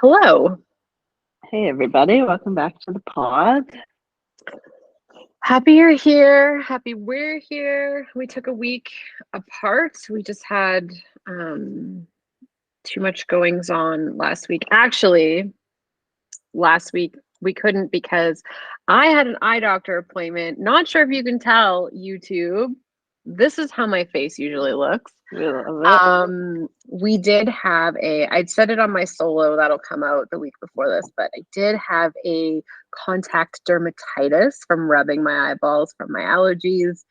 Hello. Hey everybody, welcome back to the pod. Happy you're here. Happy we're here. We took a week apart. We just had too much goings on last week. Actually, last week we couldn't because I had an eye doctor appointment. Not sure if you can tell, YouTube. This is how my face usually looks. We love it. We did have I'd said it on my solo that'll come out the week before this, but I did have a contact dermatitis from rubbing my eyeballs from my allergies.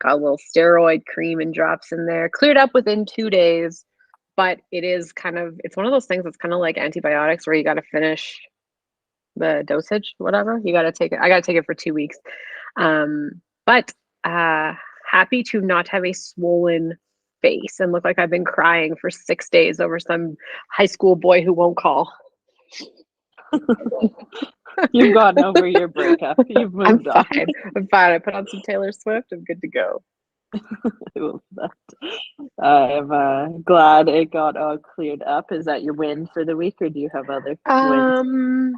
Got a little steroid cream and drops in there. Cleared up within 2 days, but it's one of those things that's kind of like antibiotics where you got to finish the dosage, whatever. You got to take it. I got to take it for 2 weeks. But happy to not have a swollen face and look like I've been crying for 6 days over some high school boy who won't call. You've gotten over your breakup. You've moved on. I'm fine. I put on some Taylor Swift. I'm good to go. I'm glad it got all cleared up. Is that your win for the week, or do you have other wins?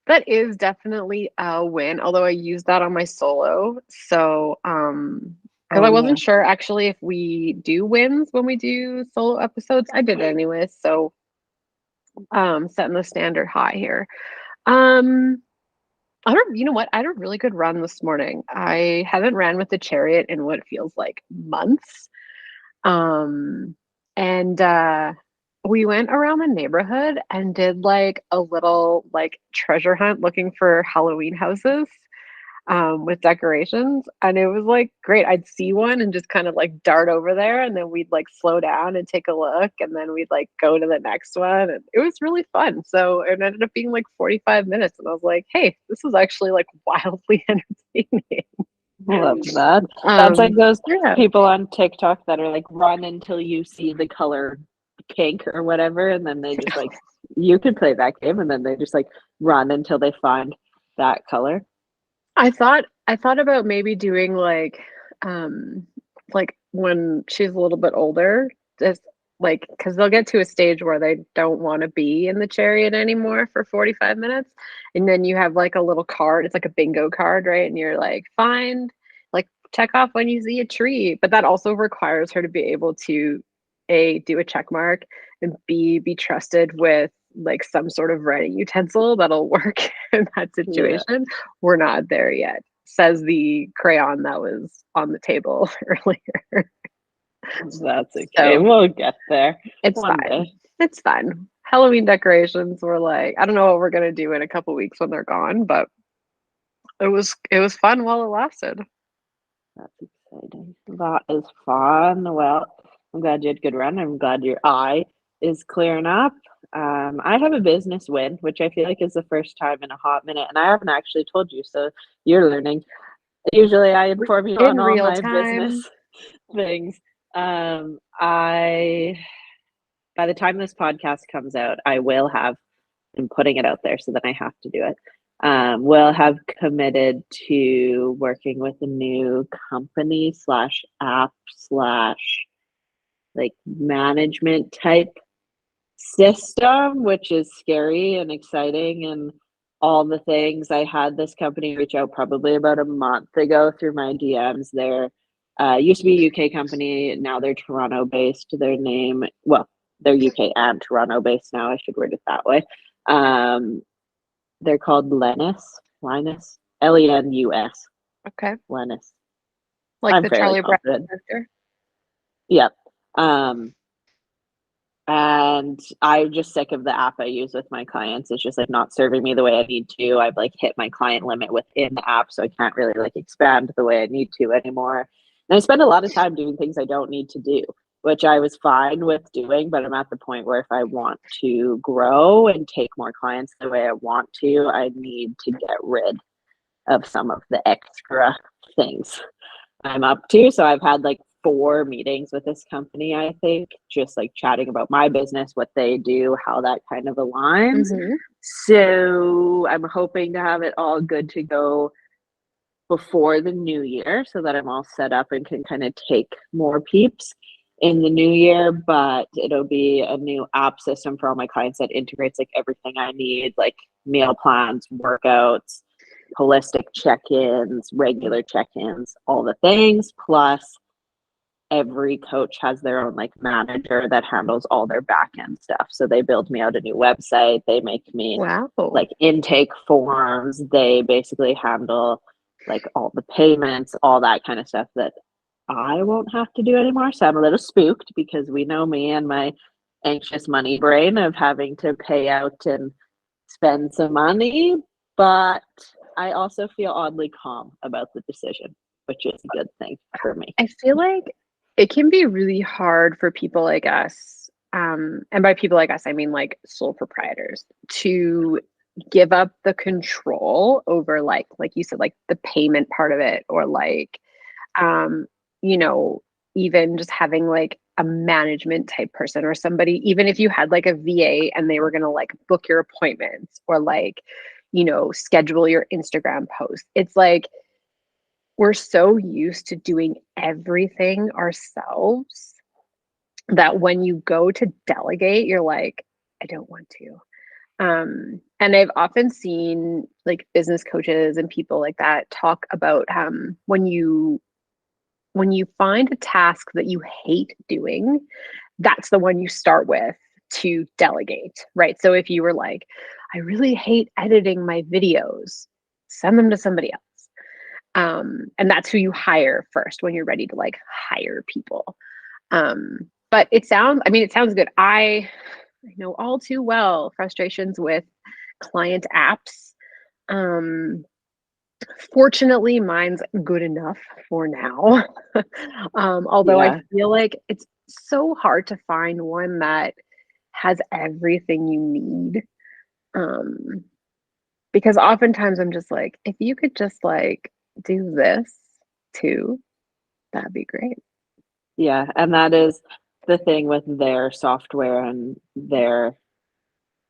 That is definitely a win, although I used that on my solo. So, because I wasn't sure actually if we do wins when we do solo episodes. I did it anyway. So, setting the standard high here. You know what? I had a really good run this morning. I haven't ran with the Chariot in what feels like months. And we went around the neighborhood and did like a little like treasure hunt looking for Halloween houses with decorations, and it was like great. I'd see one and just kind of like dart over there, and then we'd like slow down and take a look, and then we'd like go to the next one, and it was really fun. So it ended up being like 45 minutes, and I was like, hey, this is actually like wildly entertaining. Love that. That's like those people on TikTok that are like, run until you see the color pink or whatever, and then they just like, you could play that game, and then they just like run until they find that color. I thought about maybe doing like when she's a little bit older, just like because they'll get to a stage where they don't want to be in the Chariot anymore for 45 minutes, and then you have like a little card. It's like a bingo card, right? And you're like, check off when you see a tree, but that also requires her to be able to do a check mark, and be trusted with like some sort of writing utensil that'll work in that situation. Yeah. We're not there yet, says the crayon that was on the table earlier. That's okay. We'll get there. It's fine. It's fine. Halloween decorations were like, I don't know what we're gonna do in a couple weeks when they're gone, but it was fun while it lasted. That's exciting. That is fun. Well, I'm glad you had a good run. I'm glad your eye is clearing up. I have a business win, which I feel like is the first time in a hot minute, and I haven't actually told you, so you're learning. Usually I inform you on all my business things. By the time this podcast comes out, I will have been putting it out there, so then I have to do it. Will have committed to working with a new company /app/ like management type system, which is scary and exciting and all the things. I had this company reach out probably about a month ago through my DMs. They're used to be a UK company, now they're Toronto based. Their name, well, they're UK and Toronto based now, I should word it that way. They're called Lenus, Lenus. Okay. Lenus. Like I'm the Charlie Brown character? Yep. And I'm just sick of the app I use with my clients. It's just like not serving me the way I need to. I've like hit my client limit within the app, so I can't really like expand the way I need to anymore. And I spend a lot of time doing things I don't need to do, which I was fine with doing, but I'm at the point where if I want to grow and take more clients the way I want to, I need to get rid of some of the extra things I'm up to. So I've had like 4 meetings with this company, I think, just like chatting about my business, what they do, how that kind of aligns. Mm-hmm. So I'm hoping to have it all good to go before the new year so that I'm all set up and can kind of take more peeps in the new year, but it'll be a new app system for all my clients that integrates like everything I need, like meal plans, workouts, holistic check-ins, regular check-ins, all the things. Plus every coach has their own like manager that handles all their back end stuff. So they build me out a new website. They make me Wow. like intake forms. They basically handle like all the payments, all that kind of stuff that I won't have to do anymore. So I'm a little spooked because we know me and my anxious money brain of having to pay out and spend some money. But I also feel oddly calm about the decision, which is a good thing for me. I feel like it can be really hard for people like us, and by people like us, I mean like sole proprietors, to give up the control over like you said, like the payment part of it, or like um, you know, even just having like a management type person or somebody, even if you had like a VA and they were gonna like book your appointments or like, schedule your Instagram post. It's like we're so used to doing everything ourselves that when you go to delegate, you're like, I don't want to. And I've often seen like business coaches and people like that talk about when you find a task that you hate doing, that's the one you start with to delegate, right? So if you were like, I really hate editing my videos, send them to somebody else. And that's who you hire first when you're ready to like hire people. But it sounds good. I know all too well frustrations with client apps. Um, Fortunately, mine's good enough for now. Although I Yeah. feel like it's so hard to find one that has everything you need. Um, because oftentimes I'm just like, if you could just like do this too, that'd be great. Yeah. And that is the thing with their software and their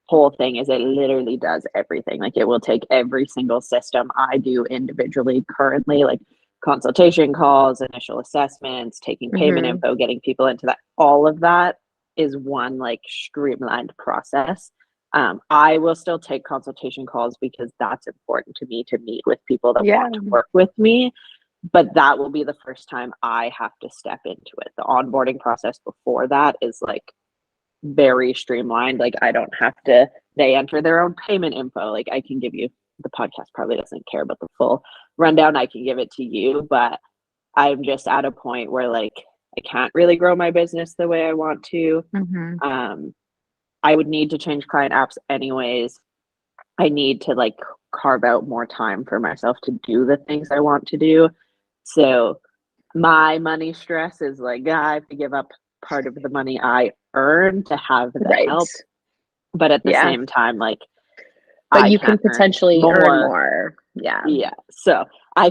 whole thing is it literally does everything. Like it will take every single system I do individually currently, like consultation calls, initial assessments, taking payment Hmm. info, getting people into that. All of that is one like streamlined process. I will still take consultation calls because that's important to me to meet with people that Yeah. want to work with me. But that will be the first time I have to step into it. The onboarding process before that is like very streamlined. Like I don't have to, they enter their own payment info. Like I can give you, the podcast probably doesn't care about the full rundown. I can give it to you, but I'm just at a point where like I can't really grow my business the way I want to. Hmm. Um, I would need to change client apps anyways. I need to like carve out more time for myself to do the things I want to do. So my money stress is like I have to give up part of the money I earn to have the Right. help. But at the Yeah. same time, like But I you can can't earn potentially earn more. more. Yeah. Yeah. So I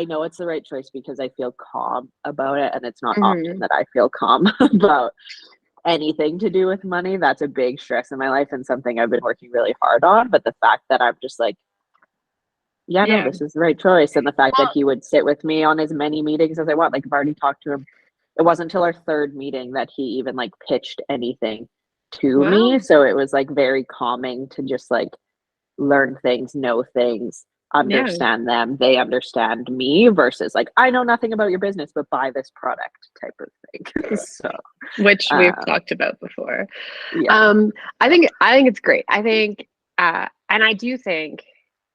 know it's the right choice because I feel calm about it. And it's not often Hmm. that I feel calm about anything to do with money. That's a big stress in my life and something I've been working really hard on. But the fact that I'm just like, yeah, no, Yeah. this is the right choice. And the fact that Well, he would sit with me on as many meetings as I want, like I've already talked to him. It wasn't until our third meeting that he even like pitched anything to me. wow. So it was like very calming to just like learn things, know things, Yeah. understand them. They understand me versus like, I know nothing about your business, but buy this product type of thing. So, Which we've um, talked about before. yeah. Um, I So, think I think it's great. I think, and I do think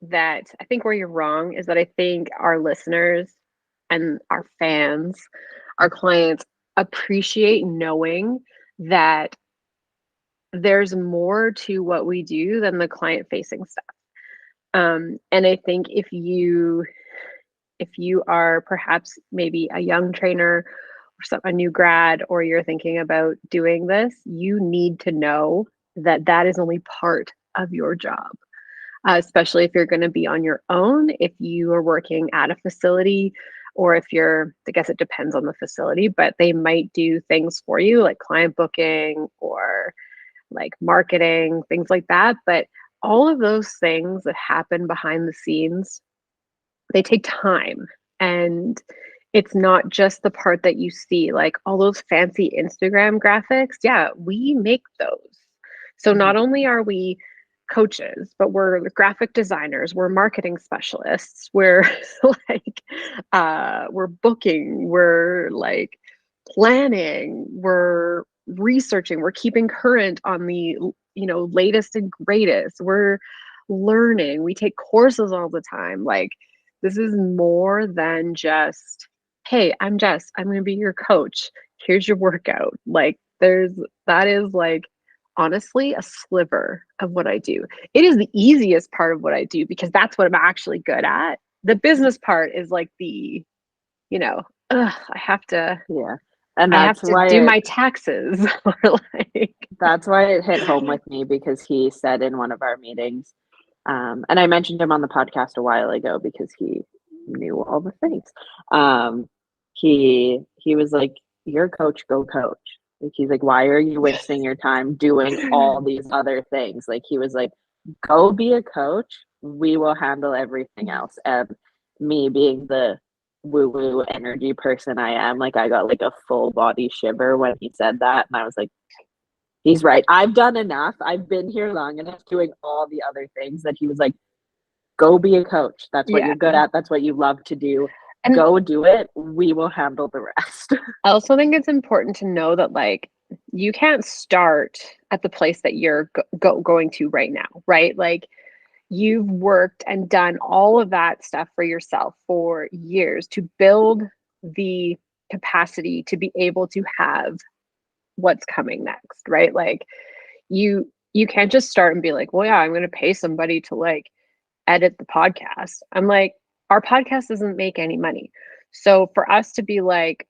that I think where you're wrong is that I think our listeners and our fans, our clients appreciate knowing that there's more to what we do than the client facing stuff. And I think if you are perhaps maybe a young trainer or a new grad, or you're thinking about doing this, you need to know that that is only part of your job, especially if you're going to be on your own, if you are working at a facility, or if you're, I guess it depends on the facility, but they might do things for you like client booking or like marketing, things like that. But all of those things that happen behind the scenes, they take time. And It's not just the part that you see, like all those fancy Instagram graphics. Yeah, we make those. So not Mhm. only are we coaches, but we're graphic designers, we're marketing specialists, we're like we're booking, we're like planning, we're researching, we're keeping current on the latest and greatest. We're learning, we take courses all the time. Like this is more than just, hey, I'm Jess, I'm going to be your coach, here's your workout. Like that is like honestly a sliver of what I do. It is the easiest part of what I do because that's what I'm actually good at. The business part is like the, you know, I have to Yeah. And I have that's to why do it my taxes or like that's why it hit home with me, because he said in one of our meetings, and I mentioned him on the podcast a while ago because he knew all the things. Um, he was like, "You're a coach, go coach." Like, he's like, "Why are you wasting your time doing all these other things?" Like, he was like, "Go be a coach. We will handle everything else." And me being the woo woo energy person I am, like, I got like a full body shiver when he said that, and I was like, he's right. I've done enough. I've been here long enough doing all the other things that he was like, go be a coach. That's what yeah. you're good at. That's what you love to do. And Go do it. We will handle the rest. I also think it's important to know that like you can't start at the place that you're going to right now, right? Like you've worked and done all of that stuff for yourself for years to build the capacity to be able to have what's coming next, right? Like you can't just start and be like, well, yeah, I'm going to pay somebody to like edit the podcast. I'm like, our podcast doesn't make any money. So for us to be like,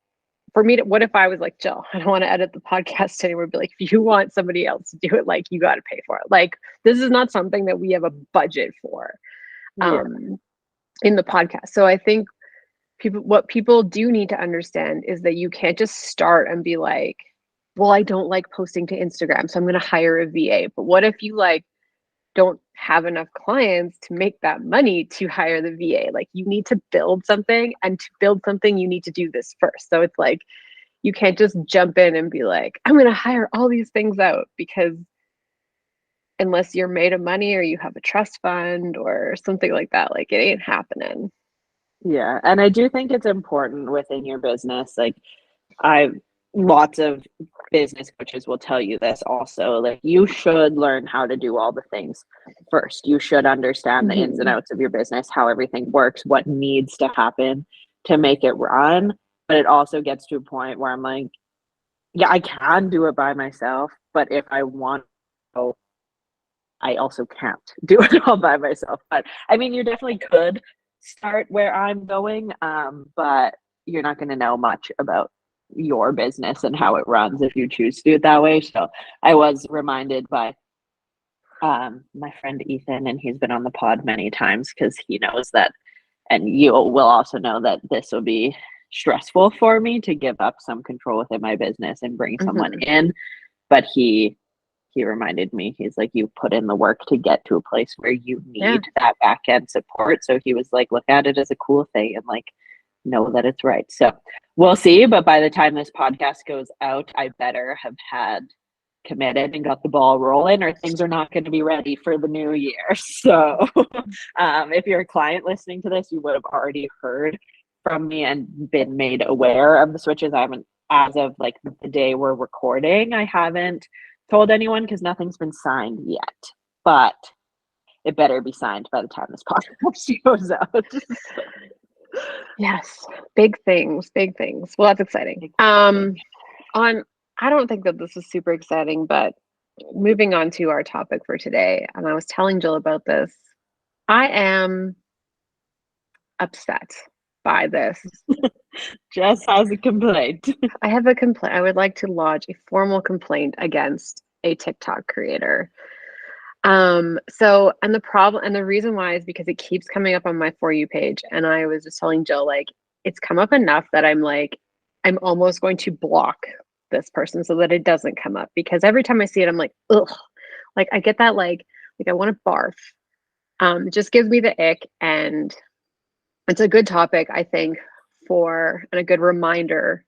for me to, what if I was like, Jill, I don't want to edit the podcast anymore. Be like, if you want somebody else to do it, like you got to pay for it. Like this is not something that we have a budget for Yeah. in the podcast. So I think what people do need to understand is that you can't just start and be like, well, I don't like posting to Instagram, so I'm going to hire a VA. But what if you like don't have enough clients to make that money to hire the VA? Like you need to build something, and to build something you need to do this first. So it's like you can't just jump in and be like, I'm going to hire all these things out, because unless you're made of money or you have a trust fund or something like that, like it ain't happening. Yeah. And I do think it's important within your business. Like, I lots of business coaches will tell you this also. Like, you should learn how to do all the things first. You should understand the ins and Mm-hmm. outs of your business, how everything works, what needs to happen to make it run. But it also gets to a point where I'm like, yeah, I can do it by myself, but if I want to, I also can't do it all by myself. But I mean, you definitely could start where I'm going, but you're not going to know much about your business and how it runs if you choose to do it that way. So I was reminded by my friend Ethan, and he's been on the pod many times because he knows that, and you will also know that this will be stressful for me to give up some control within my business and bring someone Mm-hmm. in. But he reminded me, he's like, you put in the work to get to a place where you Yeah. need that back end support. So he was like, look at it as a cool thing and like know that it's right. So we'll see. But by the time this podcast goes out, I better have had committed and got the ball rolling, or things are not going to be ready for the new year. So if you're a client listening to this, you would have already heard from me and been made aware of the switches. I haven't, as of like the day we're recording, I haven't told anyone because nothing's been signed yet. But it better be signed by the time this podcast goes out. Yes. Big things, big things. Well, that's exciting. Exciting. On I don't think that this is super exciting, but moving on to our topic for today, and I was telling Jill about this. I am upset by this. Jess has a complaint. I have a complaint. I would like to lodge a formal complaint against a TikTok creator. And the problem and the reason why is because it keeps coming up on my For You page. And I was just telling Jill, like, it's come up enough that I'm like, I'm almost going to block this person so that it doesn't come up, because every time I see it, I'm like, ugh, like I get that, like I want to barf. It just gives me the ick. And it's a good topic, I think, for and a good reminder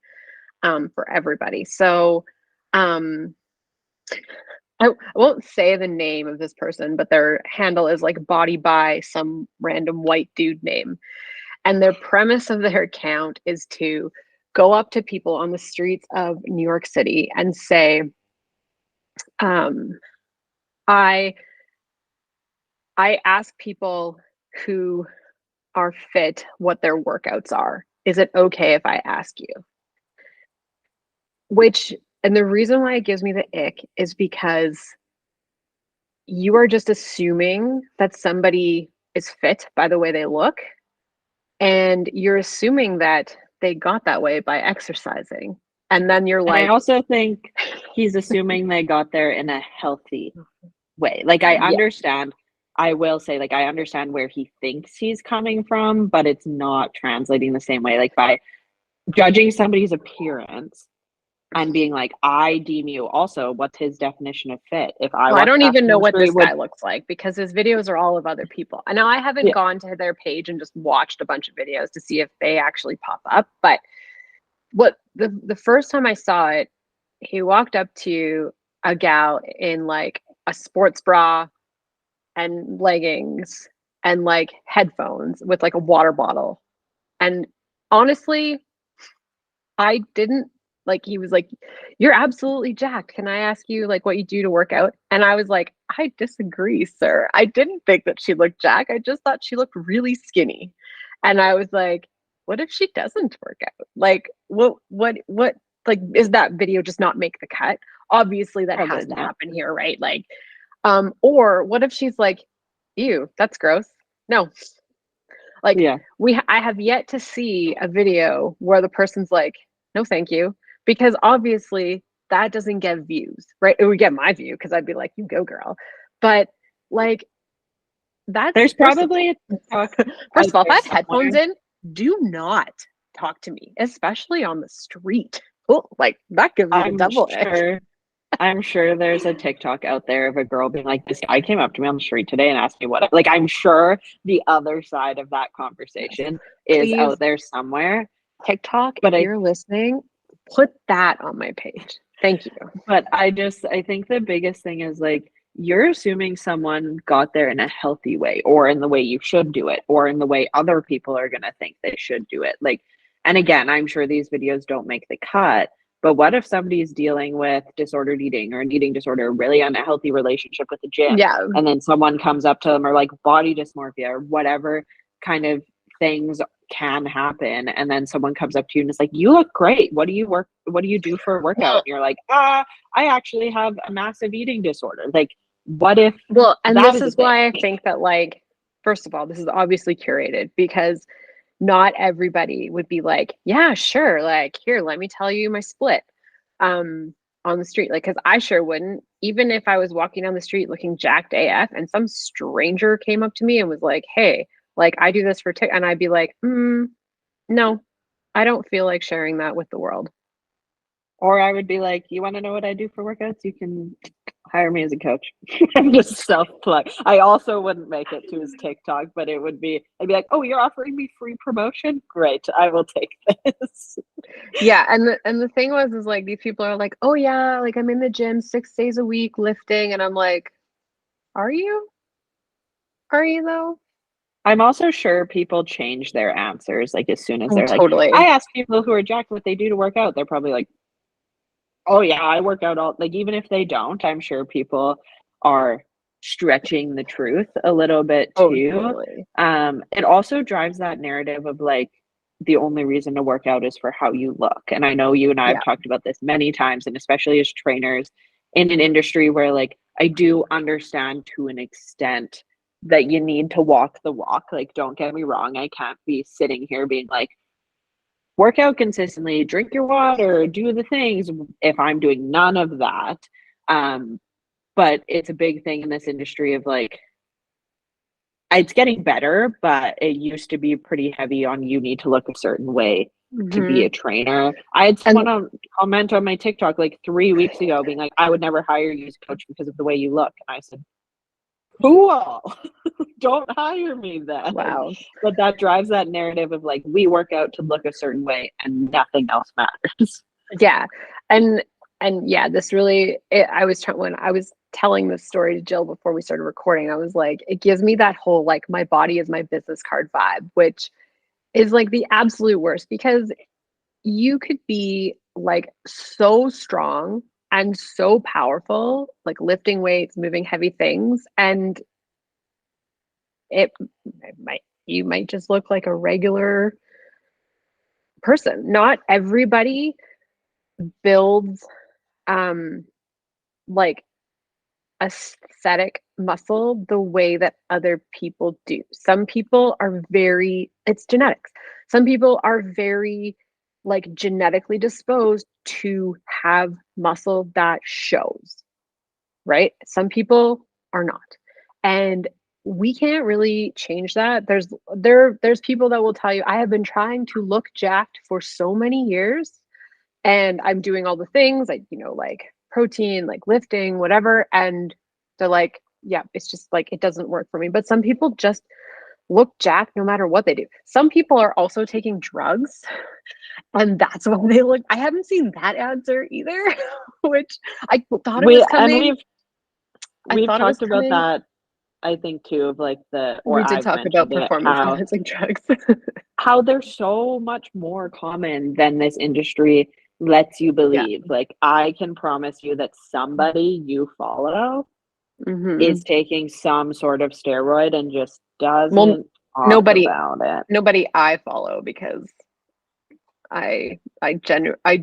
for everybody. So I won't say the name of this person, but their handle is like body by some random white dude name. And their premise of their account is to go up to people on the streets of New York City and say, I ask people who are fit what their workouts are. Is it okay if I ask you? And the reason why it gives me the ick is because you are just assuming that somebody is fit by the way they look. And you're assuming that they got that way by exercising. And then you're like, I also think he's assuming they got there in a healthy way. Like, I understand, I will say, like, I understand where he thinks he's coming from, but it's not translating the same way. Like, by judging somebody's appearance and being like, I deem you also, what's his definition of fit? If I don't even know what this guy looks like because his videos are all of other people. And now I haven't gone to their page and just watched a bunch of videos to see if they actually pop up. But what the first time I saw it, he walked up to a gal in like a sports bra and leggings and like headphones with like a water bottle. And honestly, I didn't like, he was like, you're absolutely jacked. Can I ask you like what you do to work out? And I was like, I disagree, sir. I didn't think that she looked jacked. I just thought she looked really skinny. And I was like, what if she doesn't work out? Like, what, like, is that video just not make the cut? Obviously that has to happen here, right? Like, or what if she's like, ew, that's gross. No. Like, I have yet to see a video where the person's like, no, thank you. Because obviously that doesn't get views, right? It would get my view because I'd be like, you go, girl. But like, there's probably first of all, if I have headphones in, do not talk to me, especially on the street. Oh, like that gives me a double edge. I'm sure there's a TikTok out there of a girl being like, this guy came up to me on the street today and asked me what, like, I'm sure the other side of that conversation is out there somewhere. TikTok, but if you're listening, put that on my page. Thank you. But I think the biggest thing is like, you're assuming someone got there in a healthy way or in the way you should do it or in the way other people are going to think they should do it. Like, and again, I'm sure these videos don't make the cut, but what if somebody's dealing with disordered eating or an eating disorder, a really unhealthy relationship with the gym? Yeah. And then someone comes up to them or like body dysmorphia or whatever kind of things can happen, and then someone comes up to you and is like, you look great, what do you do for a workout? And you're like, I actually have a massive eating disorder. Like, what if and this is why I think that, like, first of all, this is obviously curated because not everybody would be like, yeah, sure, like, here, let me tell you my split on the street. Like, because I sure wouldn't, even if I was walking down the street looking jacked AF and some stranger came up to me and was like, hey, like, I do this for TikTok, and I'd be like, no, I don't feel like sharing that with the world. Or I would be like, you want to know what I do for workouts? You can hire me as a coach. I'm just self-plug. I also wouldn't make it to his TikTok, but I'd be like, oh, you're offering me free promotion? Great, I will take this. Yeah, and the thing is like, these people are like, oh yeah, like, I'm in the gym 6 days a week lifting, and I'm like, are you though? I'm also sure people change their answers like as soon as they're totally. Like, I ask people who are jacked what they do to work out. They're probably like, oh yeah, I work out all, like, even if they don't, I'm sure people are stretching the truth a little bit too. Totally. It also drives that narrative of like, the only reason to work out is for how you look. And I know you and I have talked about this many times, and especially as trainers in an industry where, like, I do understand to an extent that you need to walk the walk. Like, don't get me wrong, I can't be sitting here being like, work out consistently, drink your water, do the things, if I'm doing none of that. But it's a big thing in this industry of like, it's getting better, but it used to be pretty heavy on you need to look a certain way to be a trainer. I had someone comment on my TikTok like 3 weeks ago being like, I would never hire you as a coach because of the way you look. And I said, cool. Don't hire me then. Wow. But that drives that narrative of like, we work out to look a certain way and nothing else matters. Yeah. And yeah, this really I was trying when I was telling this story to Jill before we started recording, I was like, it gives me that whole like my body is my business card vibe, which is like the absolute worst because you could be like so strong and so powerful, like lifting weights, moving heavy things, and it might you might just look like a regular person. Not everybody builds like aesthetic muscle the way that other people do. Some people are very, it's genetics. Some people are very like genetically disposed to have muscle that shows, right? Some people are not. And we can't really change that. There's people that will tell you, I have been trying to look jacked for so many years and I'm doing all the things like, like protein, like lifting, whatever. And they're like, yeah, it's just like, it doesn't work for me. But some people just look jacked no matter what they do. Some people are also taking drugs and that's why they look, I haven't seen that answer either, which I thought it was coming. We've talked about that, I think too, of like we did talk about performance enhancing drugs. How they're so much more common than this industry lets you believe. Yeah. Like I can promise you that somebody you follow is taking some sort of steroid and just doesn't talk about it. Nobody I follow because I generally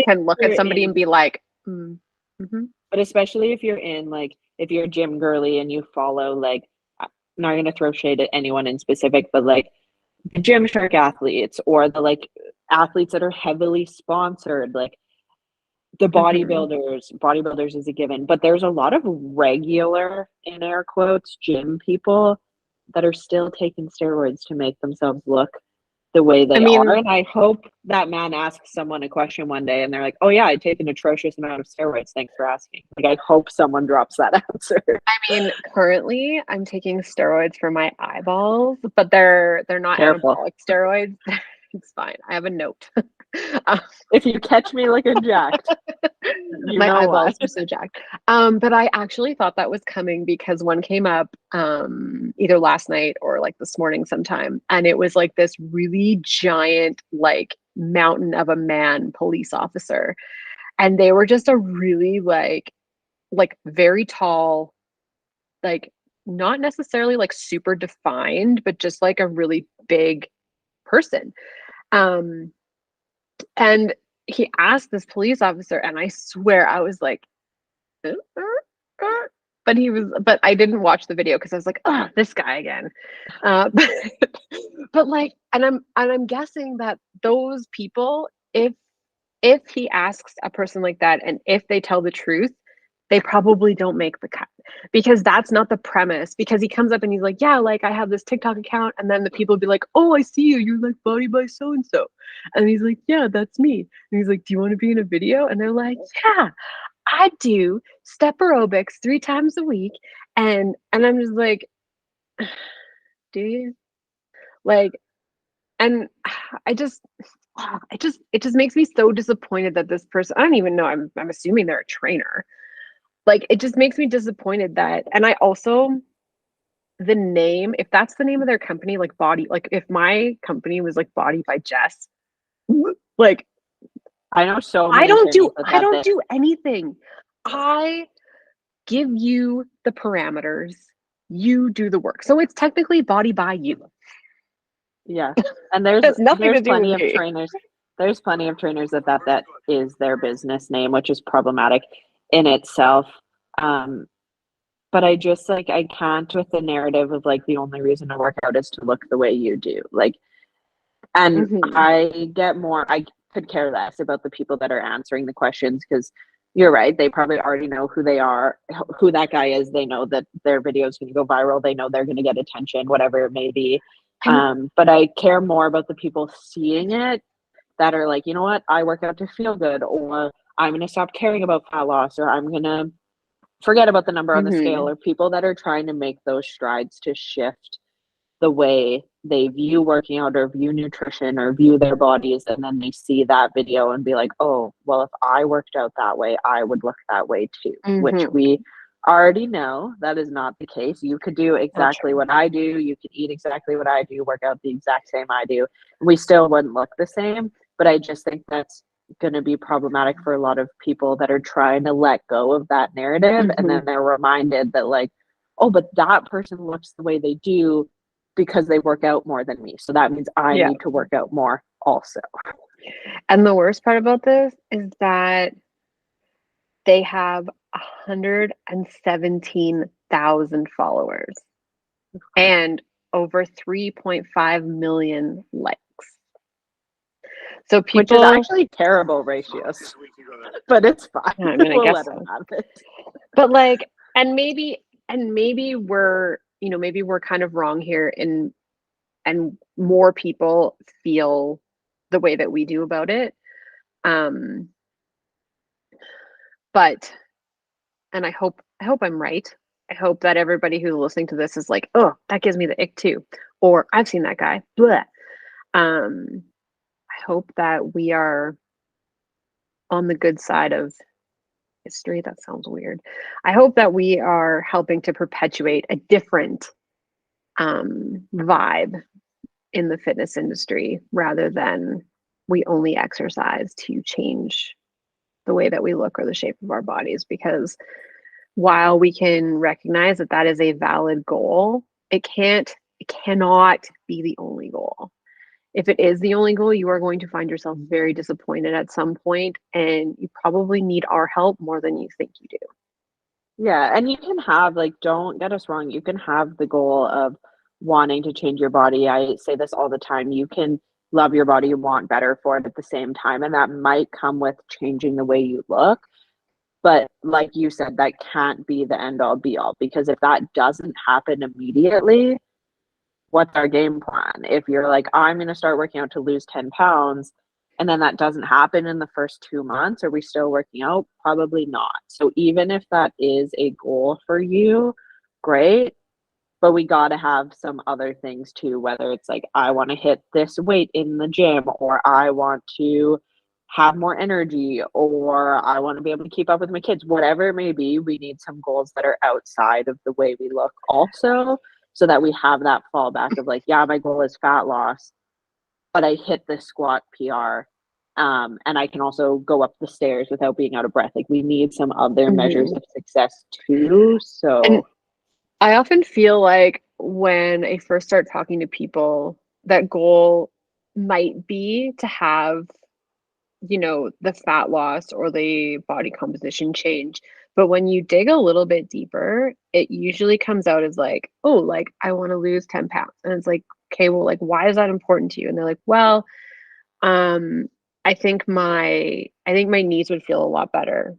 can look at somebody and be like, But especially if you're in like, if you're gym girly and you follow like, I'm not going to throw shade at anyone in specific, but like Gymshark athletes or the like athletes that are heavily sponsored, like the bodybuilders is a given, but there's a lot of regular, in air quotes, gym people that are still taking steroids to make themselves look the way they are. And I hope that man asks someone a question one day and they're like, oh yeah, I take an atrocious amount of steroids. Thanks for asking. Like, I hope someone drops that answer. I mean, currently I'm taking steroids for my eyeballs, but they're not anabolic steroids. It's fine. I have a note. If you catch me looking jacked, my eyeballs are so jacked. But I actually thought that was coming because one came up either last night or like this morning sometime, and it was like this really giant like mountain of a man police officer, and they were just a really like very tall, like not necessarily like super defined, but just like a really big person. And he asked this police officer, and I swear I was like, but I didn't watch the video because I was like, oh, this guy again. But like, and I'm guessing that those people, if he asks a person like that, and if they tell the truth, they probably don't make the cut because that's not the premise. Because he comes up and he's like, yeah, like I have this TikTok account. And then the people would be like, oh, I see you. You're like Body by so-and-so. And he's like, yeah, that's me. And he's like, do you want to be in a video? And they're like, yeah, I do step aerobics 3 times a week. And I'm just like, do you? Like, and it just makes me so disappointed that this person, I don't even know, I'm assuming they're a trainer. Like, it just makes me disappointed that, and I also, the name, if that's the name of their company, like Body, like if my company was like Body by Jess, like I know so I don't do anything. I give you the parameters, you do the work. So it's technically Body by you. Yeah. And there's plenty of trainers. There's plenty of trainers that is their business name, which is problematic in itself. But I just like, I can't with the narrative of like the only reason to work out is to look the way you do. Like, and I could care less about the people that are answering the questions, because you're right, they probably already know who they are, who that guy is. They know that their video is going to go viral. They know they're going to get attention, whatever it may be. But I care more about the people seeing it that are like, you know what, I work out to feel good, or I'm going to stop caring about fat loss, or I'm going to forget about the number on the scale, Mhm. or people that are trying to make those strides to shift the way they view working out or view nutrition or view their bodies, and then they see that video and be like, oh, well, if I worked out that way, I would look that way too, which Mhm. we already know that is not the case. You could do Not exactly true. what I do, you could eat exactly what I do, work out the exact same I do, and we still wouldn't look the same. But I just think that's going to be problematic for a lot of people that are trying to let go of that narrative, and then Mhm. they're reminded that, like, oh, but that person looks the way they do because they work out more than me. So that means I Yeah. need to work out more also. And the worst part about this is that they have 117,000 followers and over 3.5 million likes. So Which is people, actually terrible ratios, but it's fine. I mean, I We'll guess let them so. have it. But like, and maybe we're, maybe we're kind of wrong here and more people feel the way that we do about it. Um, but and I hope I'm right. I hope that everybody who's listening to this is like, oh, that gives me the ick too, or I've seen that guy. Blah. I hope that we are on the good side of history. That sounds weird. I hope that we are helping to perpetuate a different vibe in the fitness industry rather than we only exercise to change the way that we look or the shape of our bodies. Because while we can recognize that that is a valid goal, it cannot be the only goal. If it is the only goal, you are going to find yourself very disappointed at some point, and you probably need our help more than you think you do. Yeah, and you can have, like, don't get us wrong, you can have the goal of wanting to change your body. I say this all the time. You can love your body and want better for it at the same time, and that might come with changing the way you look. But like you said, that can't be the end all be all, because if that doesn't happen immediately, what's our game plan? If you're like, I'm going to start working out to lose 10 pounds, and then that doesn't happen in the first 2 months, are we still working out? Probably not. So even if that is a goal for you, great. But we got to have some other things too, whether it's like, I want to hit this weight in the gym, or I want to have more energy, or I want to be able to keep up with my kids, whatever it may be. We need some goals that are outside of the way we look also, so that we have that fallback of like, yeah, my goal is fat loss, but I hit this squat PR. And I can also go up the stairs without being out of breath. Like, we need some other measures Mhm. of success too. And So I often feel like when I first start talking to people, that goal might be to have, the fat loss or the body composition change. But when you dig a little bit deeper, it usually comes out as like, oh, like I want to lose 10 pounds. And it's like, okay, well, like, why is that important to you? And they're like, well, um, I think my knees would feel a lot better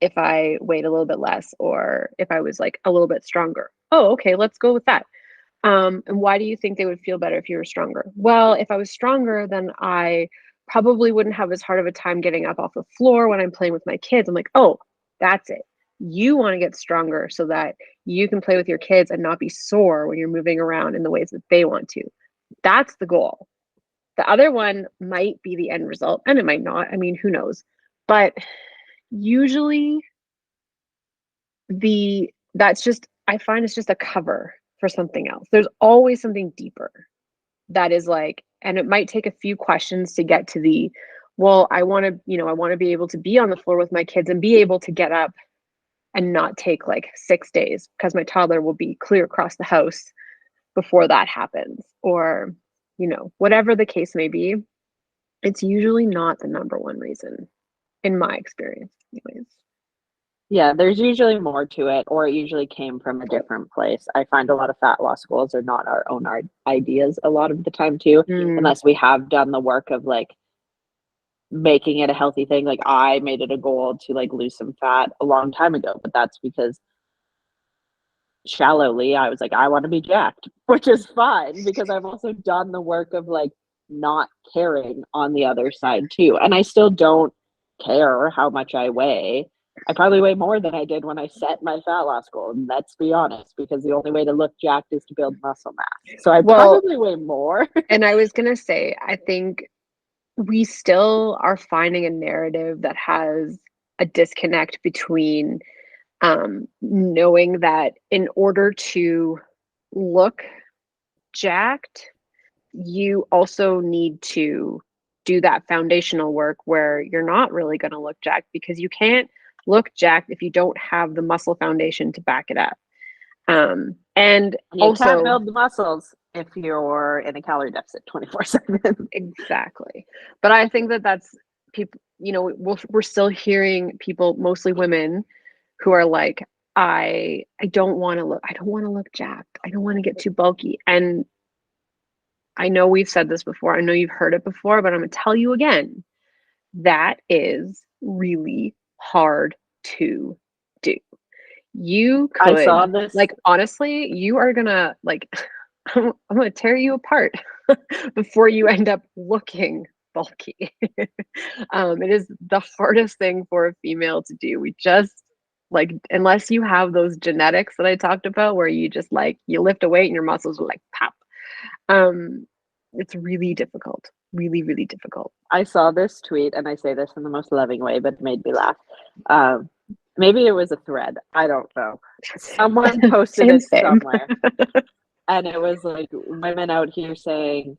if I weighed a little bit less or if I was like a little bit stronger. Oh, okay, let's go with that. And why do you think they would feel better if you were stronger? Well, if I was stronger, then I probably wouldn't have as hard of a time getting up off the floor when I'm playing with my kids. I'm like, oh, that's it. You want to get stronger so that you can play with your kids and not be sore when you're moving around in the ways that they want to. That's the goal. The other one might be the end result, and it might not. I mean, who knows? But usually the that's just I find it's just a cover for something else. There's always something deeper that is like, and it might take a few questions to get to the, well, I want to be able to be on the floor with my kids and be able to get up and not take like 6 days because my toddler will be clear across the house before that happens, or whatever the case may be. It's usually not the number one reason in my experience anyways. yeah, there's usually more to it, or it usually came from a different place. I find a lot of fat loss goals are not our own ideas a lot of the time too, Mm, unless we have done the work of like making it a healthy thing. Like, I made it a goal to like lose some fat a long time ago, but that's because shallowly I was like, I want to be jacked, which is fine because I've also done the work of like not caring on the other side too. And I still don't care how much I weigh. I probably weigh more than I did when I set my fat loss goal. And let's be honest, because the only way to look jacked is to build muscle mass. So I probably weigh more. And I was going to say, I think we still are finding a narrative that has a disconnect between knowing that in order to look jacked, you also need to do that foundational work where you're not really going to look jacked, because you can't look jacked if you don't have the muscle foundation to back it up. And you also can't build the muscles if you're in a calorie deficit 24/7. Exactly. But I think that that's people, you know, we're still hearing people, mostly women, who are like, I don't want to look jacked. I don't want to get too bulky. And I know we've said this before. I know you've heard it before, but I'm going to tell you again. That is really hard to do. You I could, saw this. like, honestly, you are gonna, like, I'm gonna tear you apart before you end up looking bulky. It is the hardest thing for a female to do. We just, like, unless you have those genetics that I talked about, where you just, like, you lift a weight and your muscles are like pop. It's really difficult. Really, really difficult. I saw this tweet, and I say this in the most loving way, but it made me laugh. Maybe it was a thread. I don't know. Someone posted it somewhere. And it was like women out here saying,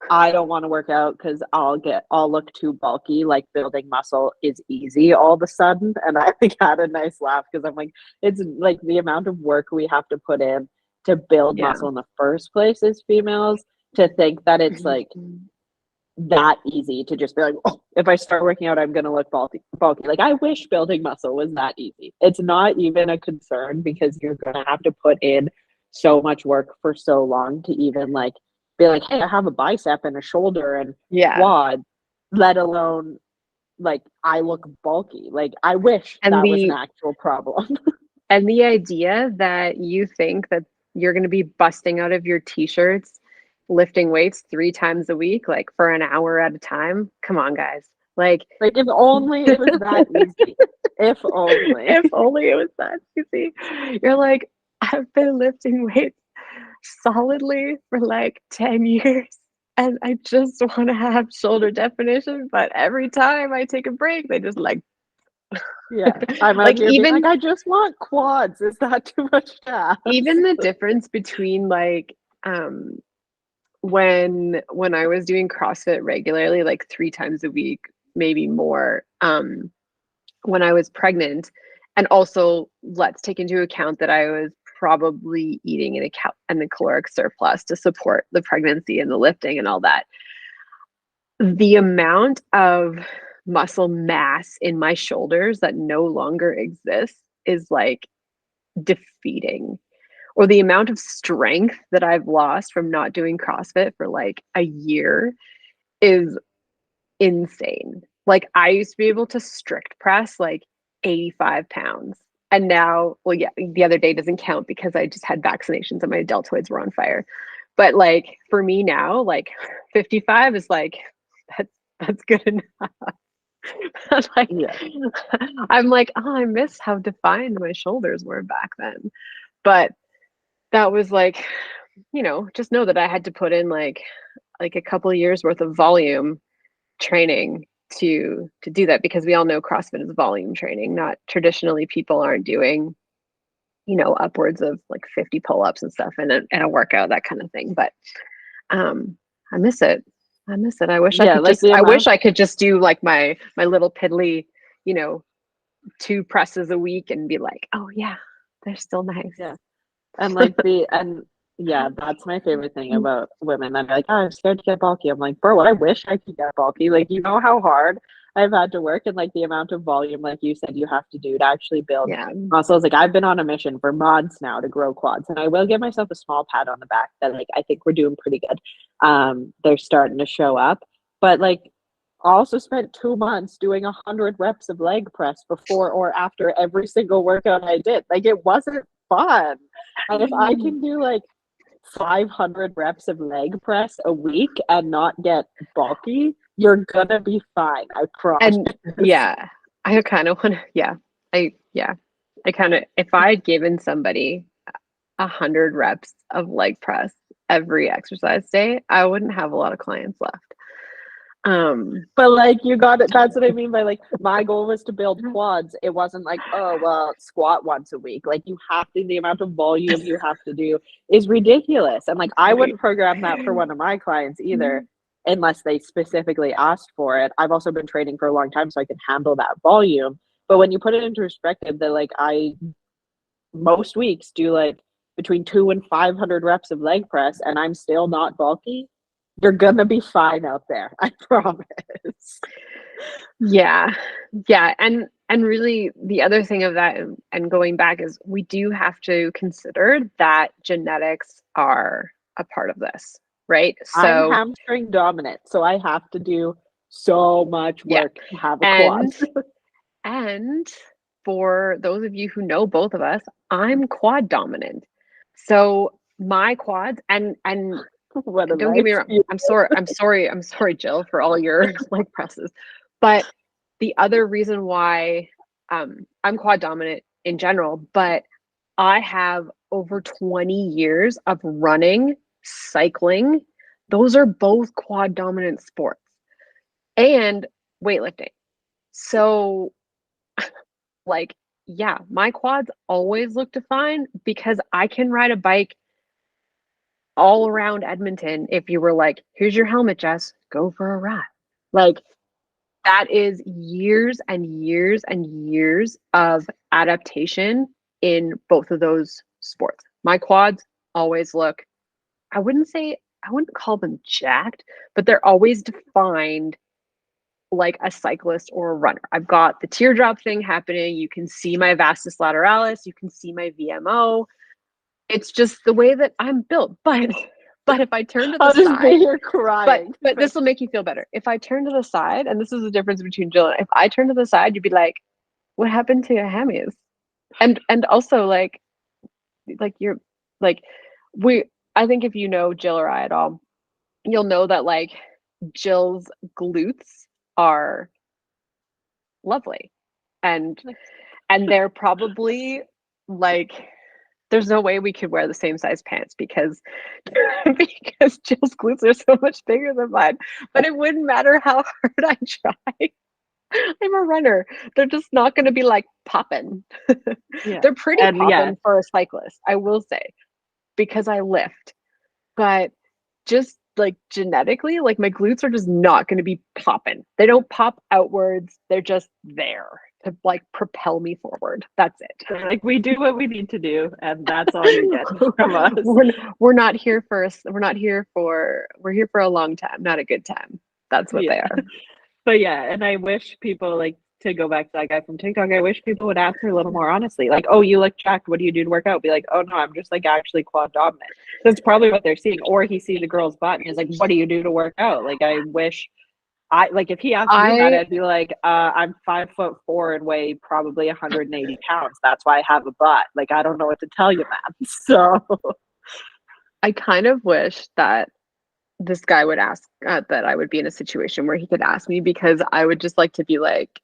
I don't want to work out because I'll look too bulky. Like building muscle is easy all of a sudden. And I like had a nice laugh because I'm like, it's like the amount of work we have to put in to build muscle in the first place as females, to think that it's like that easy to just be like, oh, if I start working out, I'm gonna look bulky. Like I wish building muscle was that easy. It's not even a concern, because you're gonna have to put in so much work for so long to even like be like, hey, I have a bicep and a shoulder and quad, let alone like I look bulky. Like I wish that was an actual problem. And the idea that you think that you're going to be busting out of your t-shirts, lifting weights 3 times a week, like for an hour at a time. Come on, guys. Like if only it was that easy. If only. If only it was that easy. You're like, I've been lifting weights solidly for like 10 years and I just want to have shoulder definition, but every time I take a break, they just like I'm like, even like, I just want quads. Is that too much to ask? Even the difference between like when I was doing CrossFit regularly, like 3 times a week, maybe more, when I was pregnant, and also let's take into account that I was probably eating in a caloric surplus to support the pregnancy and the lifting and all that. The amount of muscle mass in my shoulders that no longer exists is like defeating. Or the amount of strength that I've lost from not doing CrossFit for like a year is insane. Like I used to be able to strict press like 85 pounds. And now, well, yeah, the other day doesn't count because I just had vaccinations and my deltoids were on fire. But like for me now, like 55 is like, that's good enough. Like, I'm like, oh, I miss how defined my shoulders were back then. But that was like, you know, just know that I had to put in like a couple of years worth of volume training to do that, because we all know CrossFit is volume training. Not traditionally, people aren't doing, you know, upwards of like 50 pull-ups and stuff in a workout, that kind of thing. But I miss it. I miss it. I wish I could like I wish I could just do like my little piddly, you know, 2 presses a week and be like, oh yeah, they're still nice. Yeah. And like that's my favorite thing about women. I'm like, oh, I'm scared to get bulky. I'm like, bro, I wish I could get bulky. Like, you know how hard I've had to work, and like the amount of volume, like you said, you have to do to actually build muscles. Like I've been on a mission for months now to grow quads, and I will give myself a small pat on the back that like I think we're doing pretty good. They're starting to show up, but like I also spent 2 months doing 100 reps of leg press before or after every single workout I did. Like it wasn't fun. And if I can do like 500 reps of leg press a week and not get bulky, you're gonna be fine. I promise. And yeah, I kind of want to, I kind of, if I had given somebody 100 reps of leg press every exercise day, I wouldn't have a lot of clients left. But like you got it. That's what I mean by like my goal was to build quads. It wasn't like, oh well, squat once a week. Like you have to, the amount of volume you have to do is ridiculous. And like I wouldn't program that for one of my clients either, unless they specifically asked for it. I've also been training for a long time, so I can handle that volume. But when you put it into perspective, that like I most weeks do like between 200 and 500 reps of leg press, and I'm still not bulky. You're gonna be fine out there, I promise. Yeah. And really the other thing of that and going back is we do have to consider that genetics are a part of this, right? I'm hamstring dominant, so I have to do so much work to have a quad. And for those of you who know both of us, I'm quad dominant. So my quads and don't get me wrong, I'm sorry, Jill, for all your leg presses. But the other reason why I'm quad dominant in general, but I have over 20 years of running, cycling. Those are both quad dominant sports and weightlifting. So like, yeah, my quads always look defined because I can ride a bike all around Edmonton. If you were like, here's your helmet, Jess, go for a ride. Like, that is years and years and years of adaptation in both of those sports. My quads always look, I wouldn't call them jacked, but they're always defined like a cyclist or a runner. I've got the teardrop thing happening. You can see my vastus lateralis. You can see my VMO. It's just the way that I'm built. But if I turn to the side, you're crying. But this will make you feel better. If I turn to the side, and this is the difference between Jill and I, if I turn to the side, you'd be like, what happened to your hammies? And also like you're like I think if you know Jill or I at all, you'll know that like Jill's glutes are lovely. And they're probably like there's no way we could wear the same size pants because Jill's glutes are so much bigger than mine. But it wouldn't matter how hard I try. I'm a runner. They're just not going to be like popping. Yeah. They're pretty popping for a cyclist, I will say, because I lift. But just like genetically, like my glutes are just not going to be popping. They don't pop outwards. They're just there to like propel me forward. That's it. Like we do what we need to do, and that's all you get from us. We're here for a long time, not a good time. That's what they are. But yeah, and I wish people like to go back to that guy from TikTok. I wish people would answer a little more honestly. Like, oh, you look jacked. What do you do to work out? Be like, oh no, I'm just like actually quad dominant. That's probably what they're seeing. Or he sees a girl's butt and is like, what do you do to work out? Like, I wish if he asked me that, I'd be like, I'm 5'4" and weigh probably 180 pounds. That's why I have a butt. Like, I don't know what to tell you, man. So I kind of wish that this guy would ask that I would be in a situation where he could ask me, because I would just like to be like,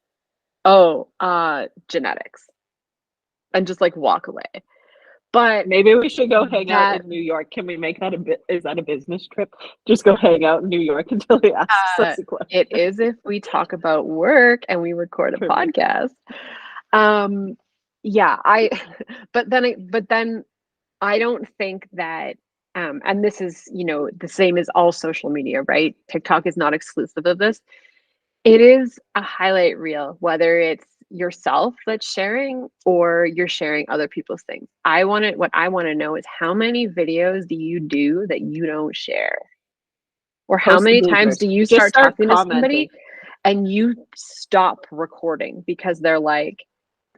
oh, genetics, and just like walk away. But maybe we should go hang out in New York. Can we make that is that a business trip? Just go hang out in New York until he asks us a question. It is if we talk about work and we record a podcast. Yeah, but then I don't think that and this is, the same as all social media, right? TikTok is not exclusive of this. It is a highlight reel, whether it's yourself that's sharing or you're sharing other people's things. What I want to know is how many videos do you do that you don't share? Or how many times do you start talking to somebody and you stop recording because they're like,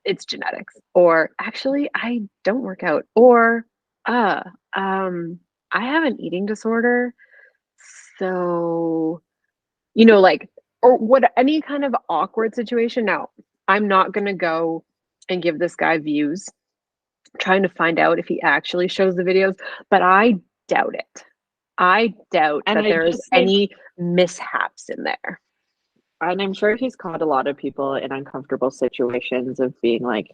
it's genetics, or actually I don't work out, or I have an eating disorder. So, like, or what, any kind of awkward situation. Now, I'm not going to go and give this guy views trying to find out if he actually shows the videos, but I doubt it. I doubt that there's any mishaps in there. And I'm sure he's caught a lot of people in uncomfortable situations of being like,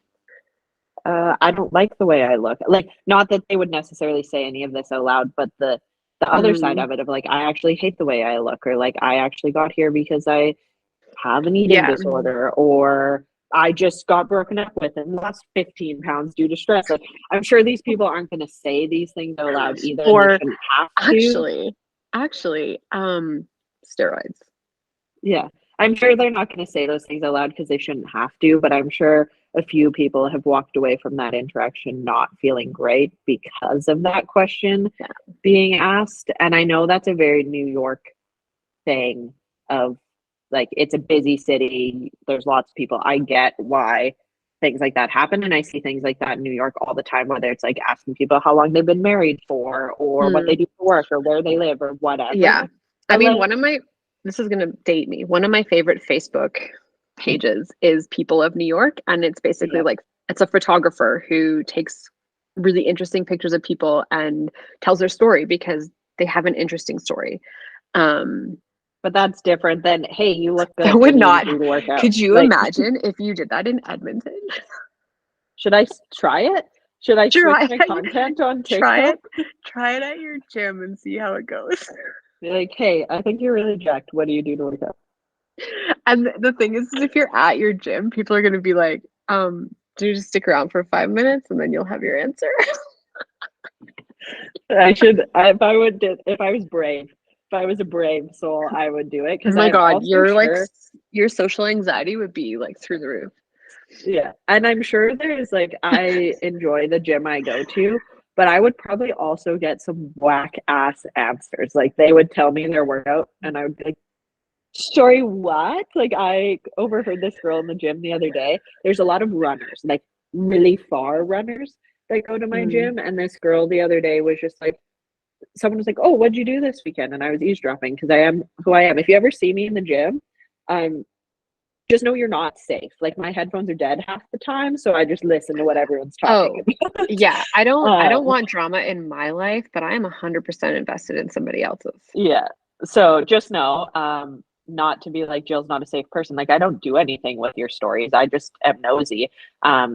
I don't like the way I look. Like, not that they would necessarily say any of this out loud, but the other side Mm, of it of like, I actually hate the way I look, or like, I actually got here because I have an eating yeah. disorder, or I just got broken up with and lost 15 pounds due to stress. Like, I'm sure these people aren't going to say these things out loud either, and they Or shouldn't have to. actually, steroids. Yeah. I'm sure they're not going to say those things out loud because they shouldn't have to, but I'm sure a few people have walked away from that interaction not feeling great because of that question Yeah. being asked. And I know that's a very New York thing of like, it's a busy city, there's lots of people. I get why things like that happen. And I see things like that in New York all the time, whether it's like asking people how long they've been married for, or what they Mm, do for work, or where they live, or yeah. whatever. I But mean, like, this is gonna date me. One of my favorite Facebook pages is People of New York, and it's basically yeah. like it's a photographer who takes really interesting pictures of people and tells their story because they have an interesting story. Um, But that's different than, hey, you look that good. would What do you not. do to work out? Could you Like, imagine if you did that in Edmonton? should I try it? Should I switch Try my it. content on Try TikTok? it. Try it at your gym and see how it goes. Be like, hey, I think you're really jacked. What do you do to work out? And the thing is if you're at your gym, people are going to be like, do you just stick around for 5 minutes and then you'll have your answer? I should, if I would, if I was brave, if I was a brave soul, I would do it Oh because my I'm God, also sure, your social anxiety would be like through the roof. yeah, and I'm sure there's like, I enjoy the gym I go to, but I would probably also get some whack ass answers. Like, they would tell me their workout, and I would be like, sorry, what? Like, I overheard this girl in the gym the other day. There's a lot of runners, like really far runners that go to my Mm. gym. And this girl the other day was just like, someone was like, oh, what'd you do this weekend? And I was eavesdropping because I am who I am. If you ever see me in the gym, um, just know you're not safe. Like, my headphones are dead half the time, so I just listen to what everyone's talking Oh, about. yeah. I don't um, want drama in my life, but I am 100% invested in somebody else's. Yeah. So just know, not to be like, Jill's not a safe person. Like, I don't do anything with your stories. I just am nosy.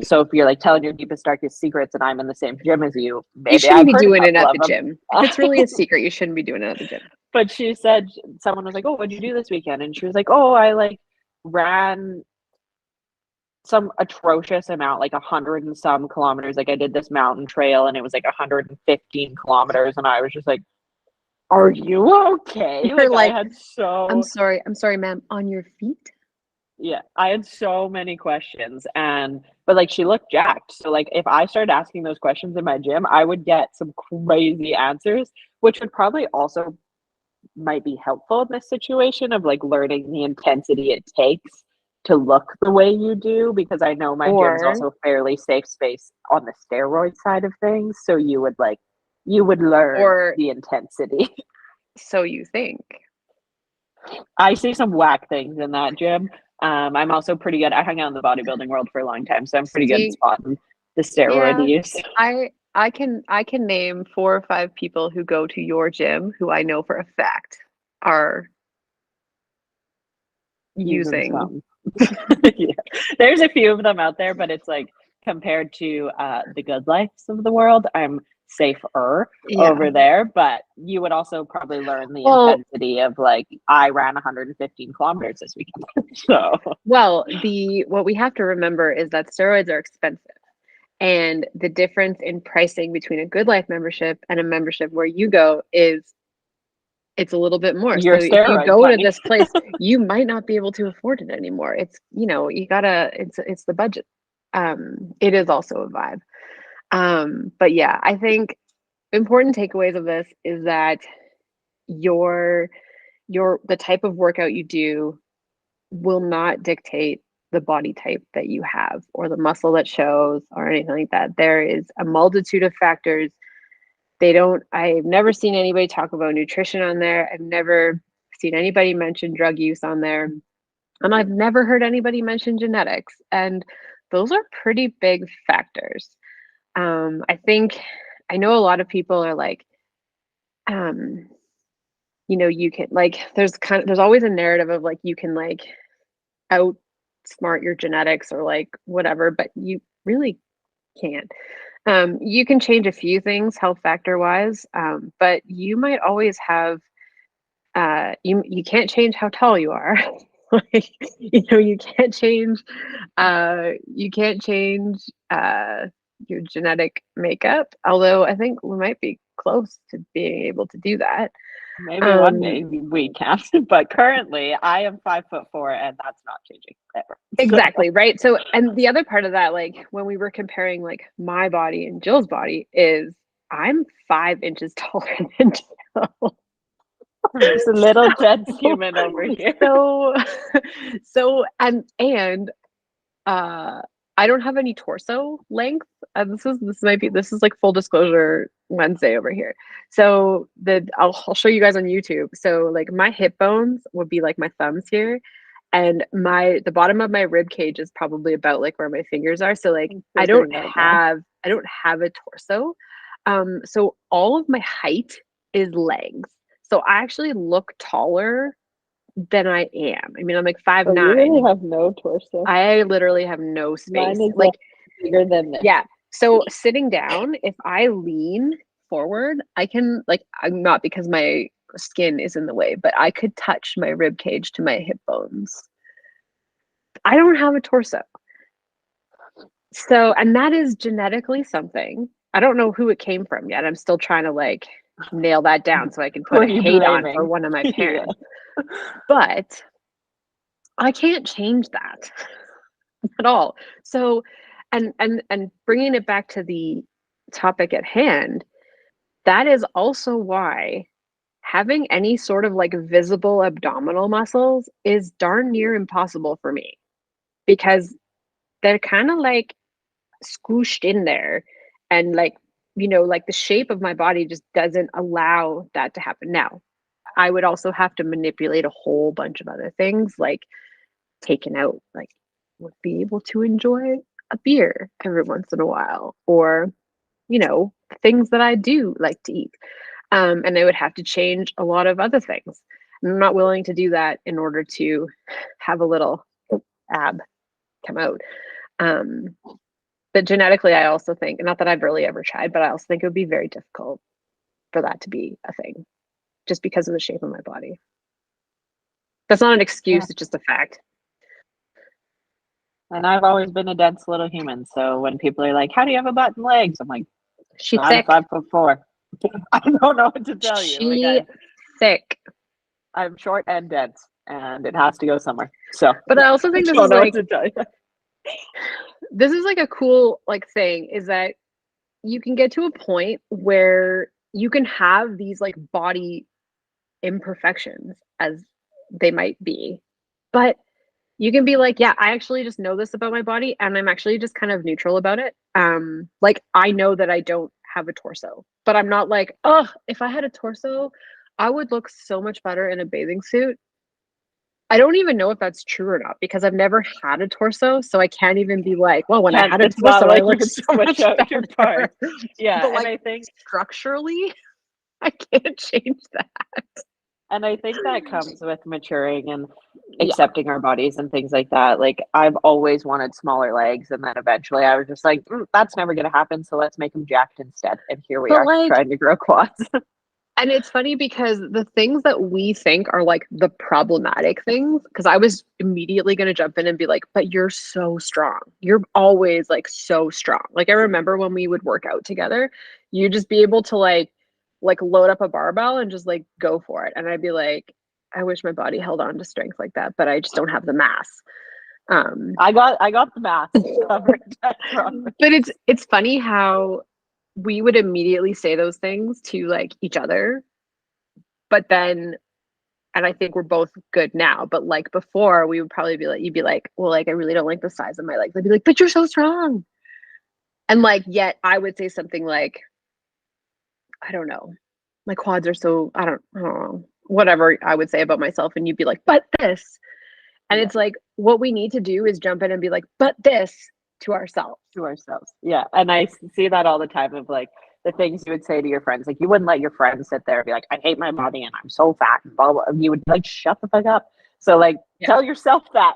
So if you're like telling your deepest, darkest secrets and I'm in the same gym as you, You maybe shouldn't I've be heard a doing it couple at of the them. gym. If it's really a secret, you shouldn't be doing it at the gym. But she said, someone was like, oh, what'd you do this weekend? And she was like, oh, I like ran some atrocious amount, like 100 and some kilometers. Like, I did this mountain trail and it was like 115 kilometers. And I was just like, are you okay? You're Like, I like, had so I'm sorry, ma'am, on your feet? Yeah, I had so many questions, but like, she looked jacked. So like, if I started asking those questions in my gym, I would get some crazy answers, which would probably also might be helpful in this situation of like learning the intensity it takes to look the way you do, because I know my gym's Or also a fairly safe space on the steroid side of things. So you would learn or the intensity. so you think. I see some whack things in that gym. I'm also pretty good. I hung out in the bodybuilding world for a long time, so I'm pretty good at See, spotting the steroid yeah, use. I can name 4 or 5 people who go to your gym who I know for a fact are Using using. some. Yeah. There's a few of them out there, but it's like, compared to the good lives of the world, I'm safer Yeah. over there. But you would also probably learn the Well, intensity of like, I ran 115 kilometers this weekend. So the what we have to remember is that steroids are expensive. And the difference in pricing between a Good Life membership and a membership where you go is it's a little bit more. So your if you steroid go to money. this place, you might not be able to afford it anymore. It's, you gotta, it's the budget. It is also a vibe. But yeah, I think important takeaways of this is that your the type of workout you do will not dictate the body type that you have or the muscle that shows or anything like that. There is a multitude of factors. I've never seen anybody talk about nutrition on there. I've never seen anybody mention drug use on there. And I've never heard anybody mention genetics. And those are pretty big factors. I think I know a lot of people are like, you can like there's always a narrative of like you can like outsmart your genetics or like whatever, but you really can't. You can change a few things health factor wise, but you might always have you can't change how tall you are. Like, you can't change your genetic makeup, although I think we might be close to being able to do that. Maybe one day we can, but currently I am 5'4", and that's not changing ever. Exactly, right? So, and the other part of that, like when we were comparing like my body and Jill's body, is I'm 5 inches taller than Jill. There's a little dense human over here. And I don't have any torso length. This is like full disclosure Wednesday over here. So I'll show you guys on YouTube. So like my hip bones would be like my thumbs here, and the bottom of my rib cage is probably about like where my fingers are. So like I don't have a torso. So all of my height is legs. So I actually look taller than I am. I mean, I'm like 5'9". You really have no torso. I literally have no space. Mine is like bigger than this. Yeah. So sitting down, if I lean forward, I can I'm not, because my skin is in the way, but I could touch my rib cage to my hip bones. I don't have a torso. So, and that is genetically something. I don't know who it came from yet. I'm still trying to like nail that down so I can put a hate on for one of my parents. Yeah. But I can't change that at all. So, and bringing it back to the topic at hand, that is also why having any sort of like visible abdominal muscles is darn near impossible for me, because they're kind of like squished in there, and like like the shape of my body just doesn't allow that to happen. Now I would also have to manipulate a whole bunch of other things, like taken out, like would be able to enjoy a beer every once in a while, or things that I do like to eat, and I would have to change a lot of other things. I'm not willing to do that in order to have a little ab come out. But genetically, I also think, not that I've really ever tried, but I also think it would be very difficult for that to be a thing, just because of the shape of my body. That's not an excuse, It's just a fact. And I've always been a dense little human. So when people are like, how do you have a butt and legs? I'm like, she's I'm thick. 5'4". I don't know what to tell you. She's thick. I'm short and dense, and it has to go somewhere. So, but I also think this is like, what to tell you. This is like a cool like thing, is that you can get to a point where you can have these like body imperfections, as they might be, but you can be like, yeah, I actually just know this about my body, and I'm actually just kind of neutral about it. Like I know that I don't have a torso, but I'm not like, oh, if I had a torso, I would look so much better in a bathing suit. I don't even know if that's true or not, because I've never had a torso, so I can't even be like, well, when I had a torso, I looked so much better. Yeah, but like, and I think structurally, I can't change that. And I think that comes with maturing and accepting our bodies and things like that. Like I've always wanted smaller legs, and then eventually I was just like, that's never going to happen. So let's make them jacked instead. And here we are, like, trying to grow quads. And it's funny because the things that we think are like the problematic things, because I was immediately going to jump in and be like, but you're so strong. You're always like so strong. Like I remember when we would work out together, you'd just be able to like load up a barbell and just like go for it. And I'd be like, I wish my body held on to strength like that, but I just don't have the mass. I got the mass covered. But it's funny how we would immediately say those things to like each other, but then, and I think we're both good now, but like before we would probably be like, you'd be like, well, like I really don't like the size of my legs. I'd be like, but you're so strong. And like, yet I would say something like, I don't know, my quads are so, I don't know, whatever I would say about myself, and you'd be like, but this. And it's like, what we need to do is jump in and be like, but this, to ourselves. Yeah. And I see that all the time, of like the things you would say to your friends. Like you wouldn't let your friends sit there and be like, I hate my body and I'm so fat and blah blah. And you would be like, shut the fuck up. So like Yeah. tell yourself that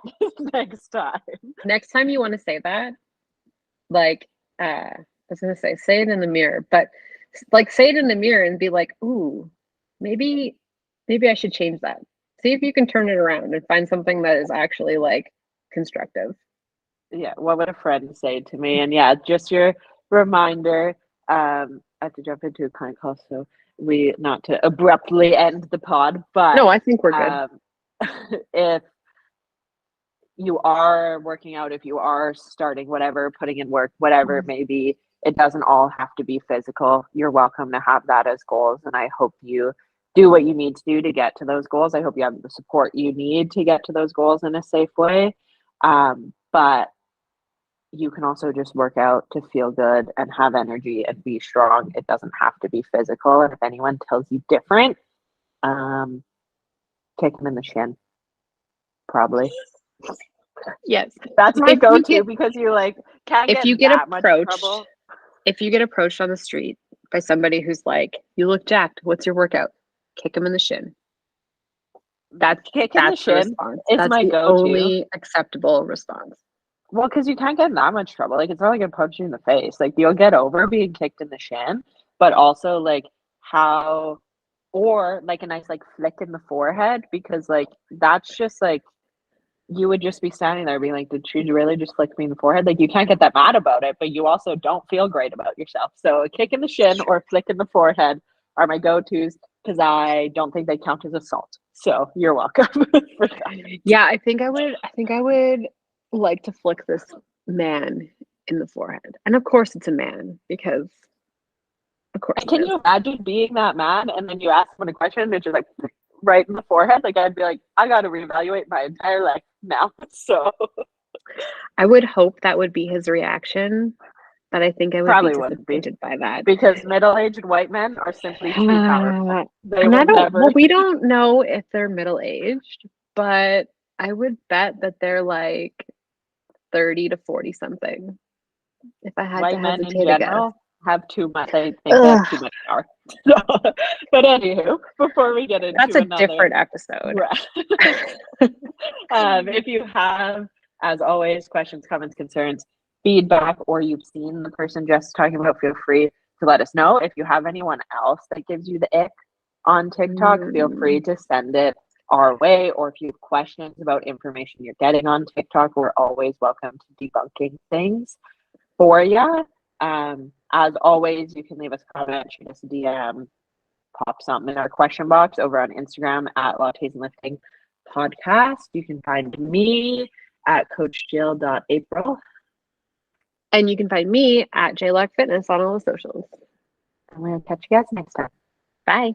next time. Next time you want to say that, like I was gonna say it in the mirror, but like say it in the mirror and be like, ooh, maybe I should change that. See if you can turn it around and find something that is actually like constructive. Yeah, what would a friend say to me? And yeah, just your reminder. I have to jump into a client call, so we not to abruptly end the pod, but No, I think we're good. if you are working out, if you are starting whatever, putting in work, whatever it may be, it doesn't all have to be physical. You're welcome to have that as goals. And I hope you do what you need to do to get to those goals. I hope you have the support you need to get to those goals in a safe way. But you can also just work out to feel good and have energy and be strong. It doesn't have to be physical. And if anyone tells you different, kick them in the shin. Probably. Yes. That's my If you go-to get- because you're like, can't If get you get that much approached, trouble. if you get approached on the street by somebody who's like, "You look jacked. What's your workout?" Kick them in the shin. That's Kick in the the shin response. is That's my the go-to. only acceptable response. Well, because you can't get in that much trouble. Like, it's not like it punch you in the face. Like, you'll get over being kicked in the shin, but also like how, or like a nice like flick in the forehead, because like that's just like you would just be standing there being like, did she really just flick me in the forehead? Like, you can't get that mad about it, but you also don't feel great about yourself. So a kick in the shin or a flick in the forehead are my go-tos because I don't think they count as assault. So you're welcome for that. Yeah, I think I would like to flick this man in the forehead. And of course it's a man because of course And it can is. you imagine being that man and then you ask someone a question and it's just like right in the forehead? Like, I'd be like, I got to reevaluate my entire life now. So I would hope that would be his reaction, but I think I would be probably wouldn't be, disappointed by that. because middle-aged white men are simply too powerful. They And will I don't, never. well, we don't know if they're middle-aged, but I would bet that they're like 30 to 40 something. If I had to White men in hesitate a guess. general have too much. I think they have too much power. So, but anywho, before we get into That's a another, different episode. if you have, as always, questions, comments, concerns, feedback, or you've seen the person just talking about, feel free to let us know. If you have anyone else that gives you the ick on TikTok, feel free to send it our way. Or if you have questions about information you're getting on TikTok, we're always welcome to debunking things for you. As always, you can leave us a comment, shoot us a DM, pop something in our question box over on Instagram at Lattes and Lifting Podcast. You can find me at coachjill.april. And you can find me at JLock Fitness on all the socials. And we'll catch you guys next time. Bye.